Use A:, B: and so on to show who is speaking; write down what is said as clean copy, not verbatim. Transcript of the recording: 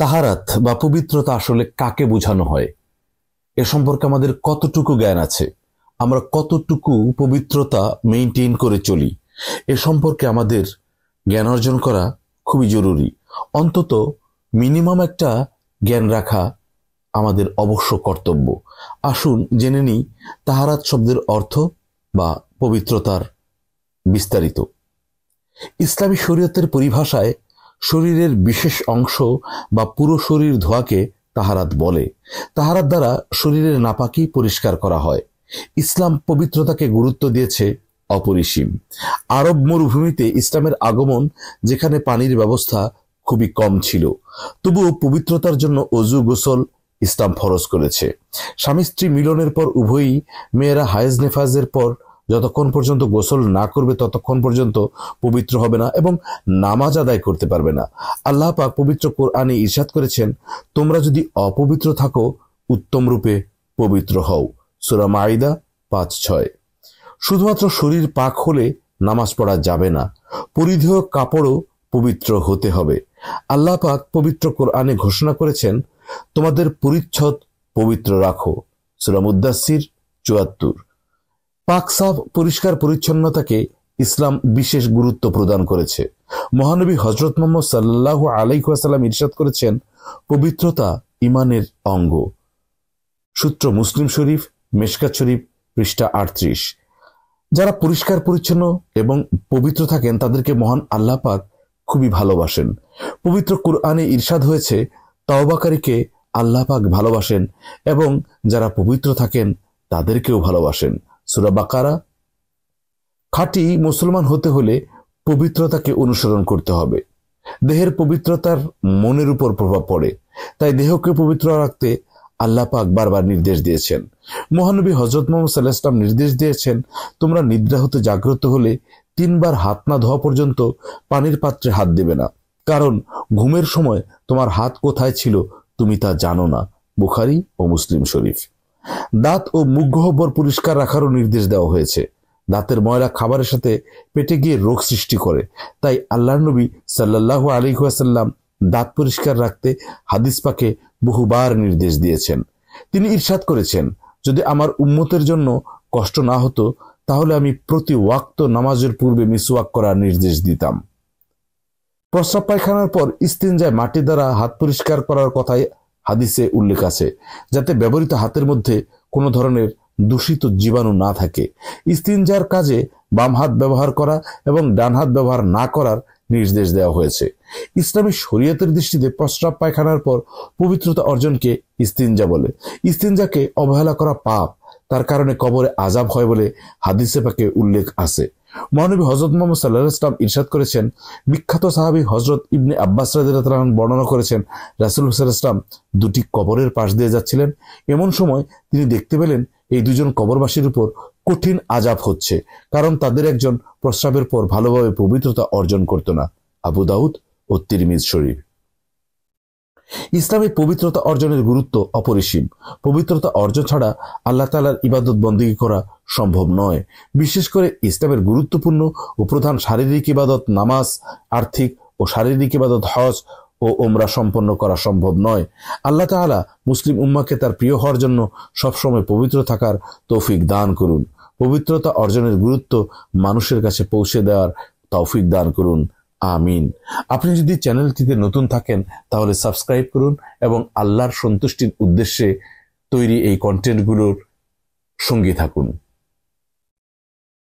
A: তাহারাত বা পবিত্রতা আসলে কাকে বোঝানো হয়, এ সম্পর্কে আমাদের কতটুকু জ্ঞান আছে, আমরা কতটুকু পবিত্রতা মেইনটেইন করে চলি, এ সম্পর্কে আমাদের জ্ঞান অর্জন করা খুবই জরুরি। অন্তত মিনিমাম একটা জ্ঞান রাখা আমাদের অবশ্য কর্তব্য। আসুন জেনে নিই তাহারাত শব্দের অর্থ বা পবিত্রতার বিস্তারিত। ইসলামী শরীয়তের পরিভাষায় শরীরের বিশেষ অংশ বা পুরো শরীর ধোয়াকে তাহারাত বলে। তাহারাত দ্বারা শরীরের নাপাকি পরিষ্কার করা হয়। ইসলাম পবিত্রতাকে গুরুত্ব দিয়েছে অপরিসীম। আরব মরুভূমিতে ইসলামের আগমন, যেখানে পানির ব্যবস্থা খুবই কম ছিল, তবুও পবিত্রতার জন্য অজু গোসল ইসলাম ফরজ করেছে। স্বামী স্ত্রী মিলনের পর উভয়ই, মেয়েরা হায়েজ নেফাজের পর যতক্ষণ পর্যন্ত গোসল না করবে ততক্ষণ পর্যন্ত পবিত্র হবে না এবং নামাজ আদায় করতে পারবে না। আল্লাহ পাক পবিত্র কোরআনে ইরশাদ করেছেন, তোমরা যদি অপবিত্র থাকো উত্তম রূপে পবিত্র হও। সূরা মাইদা ৫-৬। শুধুমাত্র শরীর পাক হলে নামাজ পড়া যাবে না, পরিধেয় কাপড়ও পবিত্র হতে হবে। আল্লাহ পাক পবিত্র কোরআনে ঘোষণা করেছেন, তোমাদের পরিচ্ছদ পবিত্র রাখো। সূরা মুদ্দাসসির ৭৪। পাক সাফ পরিষ্কার পরিচ্ছন্নতাকে ইসলাম বিশেষ গুরুত্ব প্রদান করেছে। মহানবী হযরত মুহাম্মদ সাল্লাল্লাহু আলাইহি ওয়াসাল্লাম ইরশাদ করেছেন, পবিত্রতা ঈমানের অঙ্গ। সূত্র মুসলিম শরীফ, মেশকাত শরীফ, পৃষ্ঠা ৩৮। যারা পরিষ্কার পরিচ্ছন্ন এবং পবিত্র থাকেন তাদেরকে মহান আল্লাহ পাক খুবই ভালোবাসেন। পবিত্র কুরআনে ইরশাদ হয়েছে, তওবাকারীকে আল্লাহ পাক ভালোবাসেন এবং যারা পবিত্র থাকেন তাদেরকেও ভালোবাসেন। সূরা বাকারা। খাঁটি মুসলমান হতে হলে পবিত্রতাকে অনুসরণ করতে হবে। দেহের পবিত্রতার মনের উপর প্রভাব পড়ে, তাই দেহকে পবিত্র রাখতে আল্লাহ পাক বারবার নির্দেশ দিয়েছেন। মহানবী হযরত মুহাম্মদ সাল্লাল্লাহু আলাইহি ওয়াসাল্লাম নির্দেশ দিয়েছেন, তোমরা নিদ্রা হতে জাগ্রত হলে ৩ বার হাত না ধোয়া পর্যন্ত পানির পাত্রে হাত দেবে না, কারণ ঘুমের সময় তোমার হাত কোথায় ছিল তুমি তা জানো না। বুখারী ও মুসলিম শরীফ। দাঁত ও মুখ গহ্বর পরিষ্কার রাখারও নির্দেশ দেওয়া হয়েছে। দাঁতের ময়লা খাবারের সাথে পেটে গিয়ে রোগ সৃষ্টি করে, তাই আল্লাহর নবী সাল্লাল্লাহু আলাইহি ওয়াসাল্লাম দাঁত পরিষ্কার রাখতে হাদিস পাকে বহুবার নির্দেশ দিয়েছেন। তিনি ইরশাদ করেছেন, যদি আমার উম্মতের জন্য কষ্ট না হতো তাহলে আমি প্রতি ওয়াক্ত নামাজের পূর্বে মিসওয়াক করার নির্দেশ দিতাম। প্রস্রাব পায়খানার পর ইস্তিনজায় মাটি দ্বারা হাত পরিষ্কার করার কথাই হাদিসে উল্লেখ আছে, যাতে ব্যবহৃত হাতের মধ্যে কোনো ধরনের দূষিত জীবাণু না থাকে। ইস্তিনজার কাজে বাম হাত ব্যবহার করা এবং ডান হাত ব্যবহার না করার নির্দেশ দেওয়া হয়েছে। ইসলামী শরীয়তের দৃষ্টিতে প্রস্রাব পায়খানার পর পবিত্রতা অর্জনকে ইস্তিনজা বলে। ইস্তিনজাকে অবহেলা করা পাপ, তার কারণে কবরে আযাব হয় বলে হাদিসে পাকে উল্লেখ আছে। মহানবী হযরত মুহাম্মদ সাল্লাল্লাহু আলাইহি ওয়াসাল্লাম ইরশাদ করেছেন, বিখ্যাত সাহাবী হযরত ইবনে আব্বাস রাদিয়াল্লাহু আনহু বর্ণনা করেছেন, রাসূল সাল্লাল্লাহু আলাইহি ওয়াসাল্লাম দুটি কবরের পাশ দিয়ে যাচ্ছিলেন। এমন সময় তিনি দেখতে পেলেন এই দুজন কবরবাসীর উপর কঠিন আযাব হচ্ছে, কারণ তাদের একজন প্রস্রাবের পর ভালোভাবে পবিত্রতা অর্জন করত না। আবু দাউদ ও তিরমিজি শরীফ। ইসলামে পবিত্রতা অর্জনের গুরুত্ব অপরিসীম। পবিত্রতা অর্জন ছাড়া আল্লাহ তাআলার ইবাদত বন্দেগী করা সম্ভব নয়। বিশেষ করে ইসলামের গুরুত্বপূর্ণ ও প্রধান শারীরিক ইবাদত নামাজ, আর্থিক ও শারীরিক ইবাদত হজ ও ওমরা সম্পন্ন করা সম্ভব নয়। আল্লাহ তাআলা মুসলিম উম্মাহকে তার প্রিয় হওয়ার জন্য সবসময় পবিত্র থাকার তৌফিক দান করুন। পবিত্রতা অর্জনের গুরুত্ব মানুষের কাছে পৌঁছে দেওয়ার তৌফিক দান করুন। আমিন। আপনি যদি চ্যানেলটিতে নতুন থাকেন তাহলে সাবস্ক্রাইব করুন এবং আল্লাহর সন্তুষ্টির উদ্দেশ্যে তৈরি এই কন্টেন্টগুলোর সঙ্গী থাকুন।